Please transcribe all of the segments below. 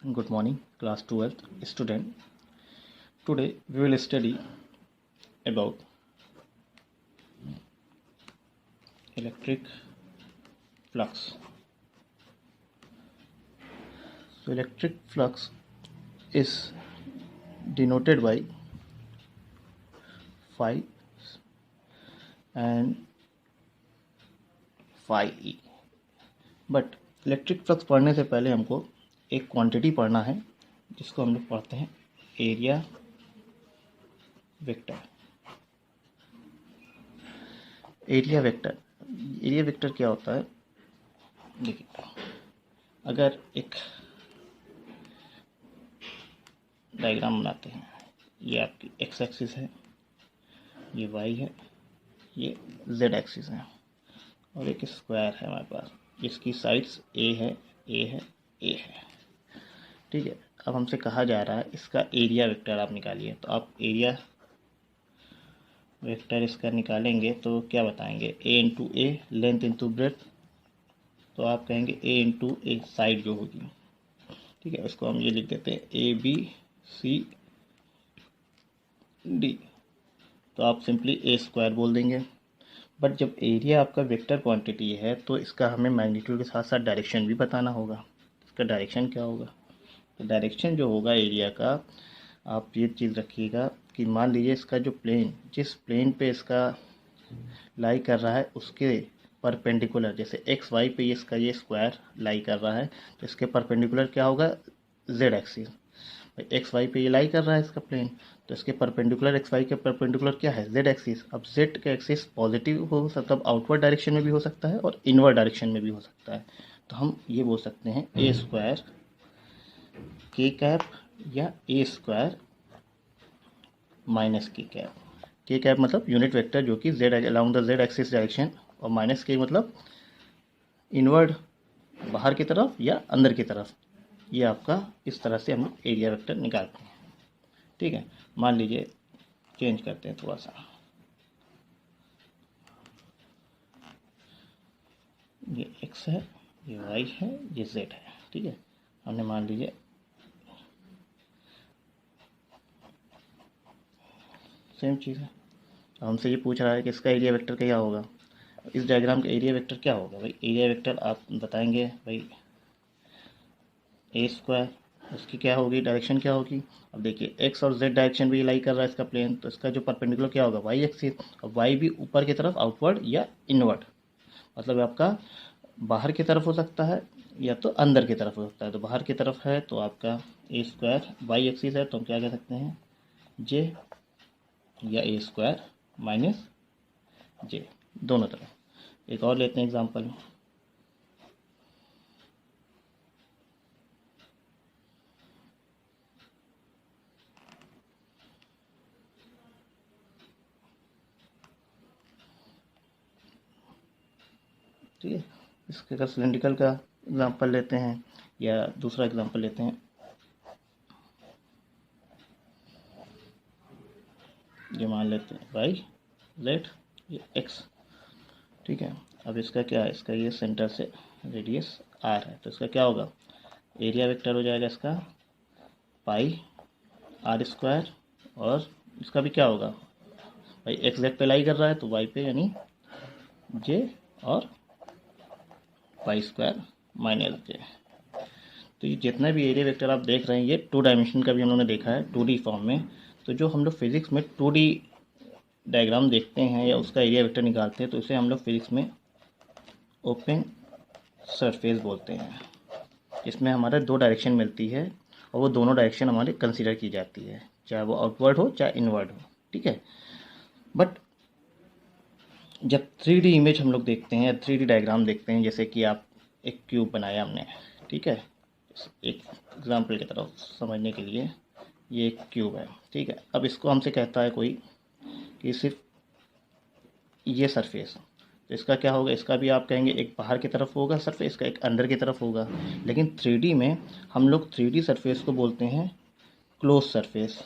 Good morning, class 12th student. Today we will study about electric flux. So electric flux is denoted by phi and phi e. But electric flux पढ़ने से पहले हमको एक quantity पढ़ना है जिसको हम लोग पढ़ते हैं एरिया वेक्टर। एरिया वेक्टर क्या होता है? देखिए, अगर एक डायग्राम बनाते हैं, ये आपकी एक्स एक्सिस है, ये वाई है, ये जेड एक्सिस है और एक स्क्वायर है हमारे पास जिसकी साइड्स ए है, ए है, ए है। ठीक है, अब हमसे कहा जा रहा है इसका एरिया वेक्टर आप निकालिए। तो आप एरिया वेक्टर इसका निकालेंगे तो क्या बताएंगे? ए इंटू ए, लेंथ इंटू ब्रेथ। तो आप कहेंगे ए इंटू ए साइड जो होगी। ठीक है, इसको हम ये लिख देते हैं ए बी सी डी। तो आप सिंपली ए स्क्वायर बोल देंगे। बट जब एरिया आपका वेक्टर क्वांटिटी है तो इसका हमें मैग्नीट्यूड के साथ साथ डायरेक्शन भी बताना होगा। इसका डायरेक्शन क्या होगा? तो डायरेक्शन जो होगा एरिया का, आप ये चीज़ रखिएगा कि मान लीजिए इसका जो प्लेन, जिस प्लेन पे इसका लाई कर रहा है उसके परपेंडिकुलर, जैसे एक्स वाई पे इसका ये स्क्वायर लाई कर रहा है तो इसके परपेंडिकुलर क्या होगा? Z axis. एक्स वाई पे ये लाई कर रहा है इसका प्लेन, तो इसके परपेंडिकुलर एक्स वाई के परपेंडिकुलर क्या है? Z axis. अब जेड का एक्सिस पॉजिटिव हो सकता है, आउटवर्ड डायरेक्शन में भी हो सकता है और इनवर्ड डायरेक्शन में भी हो सकता है। तो हम ये बोल सकते हैं ए स्क्वायर के कैप या ए स्क्वायर माइनस के कैप। के कैप मतलब यूनिट वेक्टर जो कि Z along the Z axis direction, और माइनस के मतलब इनवर्ड, बाहर की तरफ या अंदर की तरफ। ये आपका इस तरह से हम लोग एरिया वेक्टर निकालते हैं। ठीक है, मान लीजिए चेंज करते हैं थोड़ा सा, ये x है, ये y है, ये z है। ठीक है, हमने मान लीजिए सेम चीज़ है। हमसे ये पूछ रहा है कि इसका एरिया वेक्टर क्या होगा। इस डायग्राम का एरिया वेक्टर क्या होगा भाई? एरिया वेक्टर आप बताएंगे भाई ए स्क्वायर, उसकी क्या होगी, डायरेक्शन क्या होगी? अब देखिए एक्स और जेड डायरेक्शन भी लाई कर रहा है इसका प्लेन, तो इसका जो परपेंडिकुलर क्या होगा? Y axis. अब वाई भी ऊपर की तरफ, आउटवर्ड या इनवर्ड, मतलब आपका बाहर की तरफ हो सकता है या तो अंदर की तरफ हो सकता है। तो बाहर की तरफ है तो आपका ए स्क्वायर, वाई एक्सिस है तो हम क्या कह सकते हैं? जे या ए स्क्वायर माइनस जे, दोनों तरफ। एक और लेते हैं एग्जांपल। ठीक है, इसके का सिलेंड्रिकल का एग्जांपल लेते हैं या दूसरा एग्जांपल लेते हैं। ये मान लेते हैं वाई, जेड, ये एक्स। ठीक है, अब इसका क्या है? इसका ये सेंटर से रेडियस आर है तो इसका क्या होगा? एरिया वेक्टर हो जाएगा इसका पाई आर स्क्वायर, और इसका भी क्या होगा भाई? एक्स जेड पे लाई कर रहा है तो वाई पे यानी जे और पाई स्क्वायर माइनस जे। तो ये जितना भी एरिया वेक्टर आप देख रहे हैं ये 2 डायमेंशन का भी हम लोगों ने देखा है 2D फॉर्म में। तो जो हम लोग फिजिक्स में 2D डायग्राम देखते हैं या उसका एरिया वेक्टर निकालते हैं तो इसे हम लोग फिजिक्स में ओपन सरफेस बोलते हैं। इसमें हमारा 2 डायरेक्शन मिलती है और वो दोनों डायरेक्शन हमारे कंसीडर की जाती है, चाहे वो आउटवर्ड हो चाहे इनवर्ड हो। ठीक है, बट जब 3D इमेज हम लोग देखते हैं या 3D डायग्राम देखते हैं, जैसे कि आप एक क्यूब बनाया हमने, ठीक है, एक एग्जाम्पल की तरफ समझने के लिए, ये एक क्यूब है। ठीक है, अब इसको हमसे कहता है कोई कि सिर्फ ये सरफेस, तो इसका क्या होगा? इसका भी आप कहेंगे एक बाहर की तरफ होगा सरफेस का, एक अंदर की तरफ होगा। लेकिन 3D में हम लोग 3D सरफेस को बोलते हैं क्लोज सरफेस।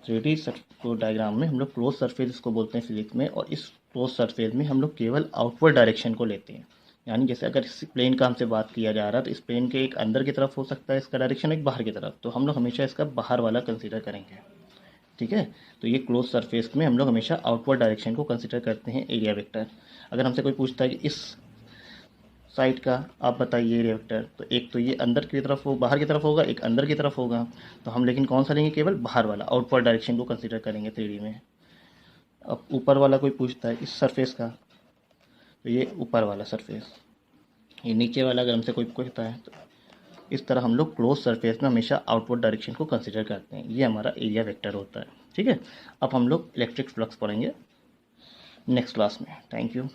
3D को डायग्राम में हम लोग क्लोज सरफेस इसको बोलते हैं फिजिक्स में, और इस क्लोज सरफेस में हम लोग केवल आउटवर्ड डायरेक्शन को लेते हैं। यानी जैसे अगर इस प्लेन का हमसे बात किया जा रहा है तो इस प्लेन के एक अंदर की तरफ हो सकता है इसका डायरेक्शन, एक बाहर की तरफ, तो हम लोग हमेशा इसका बाहर वाला कंसीडर करेंगे। ठीक है, तो ये क्लोज सरफेस में हम लोग हमेशा आउटवर्ड डायरेक्शन को कंसीडर करते हैं एरिया वेक्टर। अगर हमसे कोई पूछता है कि इस साइड का आप बताइए एरिया वेक्टर, तो एक तो ये अंदर की तरफ हो, बाहर की तरफ होगा, एक अंदर की तरफ होगा, तो हम लेकिन कौन सा लेंगे, केवल बाहर वाला आउटवर्ड डायरेक्शन को कंसीडर करेंगे 3D में। अब ऊपर वाला कोई पूछता है इस सरफेस का, तो ये ऊपर वाला सरफेस, ये नीचे वाला अगर हमसे कोई पूछता है तो इस तरह हम लोग क्लोज सरफेस में हमेशा आउटवर्ड डायरेक्शन को कंसीडर करते हैं। ये हमारा एरिया वेक्टर होता है। ठीक है, अब हम लोग इलेक्ट्रिक फ्लक्स पढ़ेंगे नेक्स्ट क्लास में। Thank you.